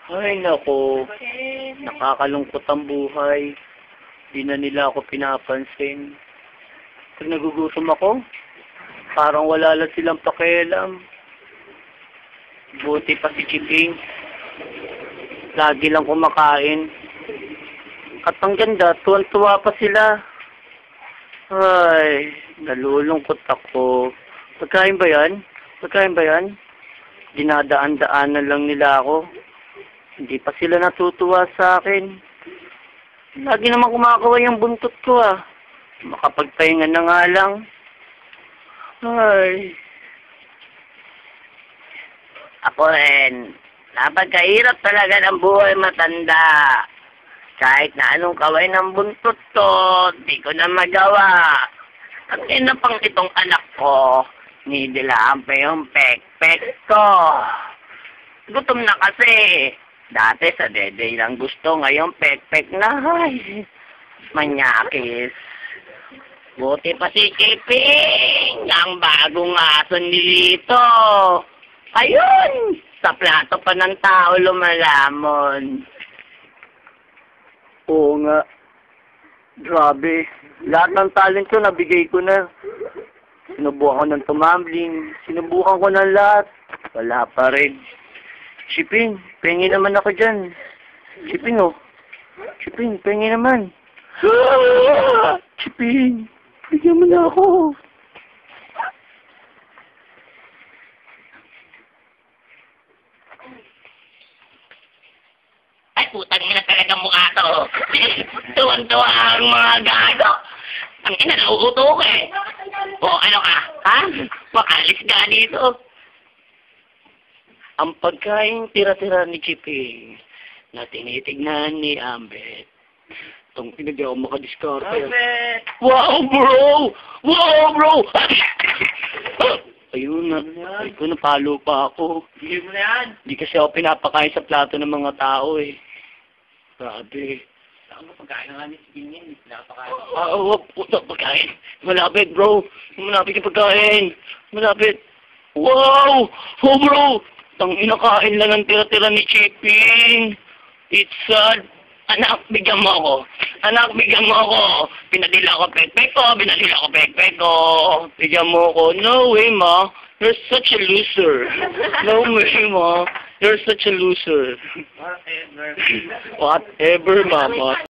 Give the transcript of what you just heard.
Ay, nako. Nakakalungkot ang buhay. Di na nila ako pinapansin. Pag nagugutom ako, parang wala lang silang pakialam. Buti pa si Chiping. Lagi lang kumakain. At ang ganda, tuwan-tuwa pa sila. Ay, nalulungkot ako. Pagkain ba yan? Pagkain ba yan? Dinadaan-daanan lang nila ako. Hindi pa sila natutuwa sa akin. Lagi naman kumakaway ang buntot ko ah. Makapagpahinga na nga lang. Ay. Ako rin. Napagkahirap talaga ng buhay matanda. Kahit na anong kaway ng buntot ko, di ko na magawa. At ina pang itong anak ko, nidilaan pa yung pek-pek ko. Gutom na kasi. Dati sa dede lang gusto, ngayon pek-pek na. Ay, manyakis. Buti pa si Chiping, ang bagong aso nilito. Ayun, sa plato pa ng tao lumalamon. Oo nga. Grabe. Lahat ng talent ko, nabigay ko na. Sinubukan ko ng tumambling. Sinubukan ko ng lahat. Wala pa rin. Chiping, pengi naman ako dyan. Chiping, oh. Chiping, pengi naman. Chiping, bigyan mo na ako. Ay, putang ina talagang mukha to. Tuwan-tuwa ang mga gago. Ang ina, nauuto ko eh. O, ano ka? Ha? Makalis ka dito. Ang pagkain tira-tira ni Chiping na tinitignan ni Ambet. Itong pinag ako makadiskarte. Ambet! Wow, bro! Wow, bro! Ayun na. Ay, kung napalo pa ako. Bigyan mo na yan. Hindi kasi ako pinapakain sa plato ng mga tao eh. Grabe. Saan mo pagkain na nga ni Sige yan? Pinapakain. Wag puto pagkain. Malapit, bro. Malapit yung pagkain. Malapit. Wow! Oh, bro! Tang inakain lang ng tira-tira ni Chiping. It's sad. Anak, bigyan mo ako. Anak, bigyan mo ako. Pinadila ko pek-pek ko. Pinadila ko pek-pek ko. Bigyan mo ako. No way, ma. You're such a loser. No way, ma. You're such a loser. Whatever. Whatever, mama.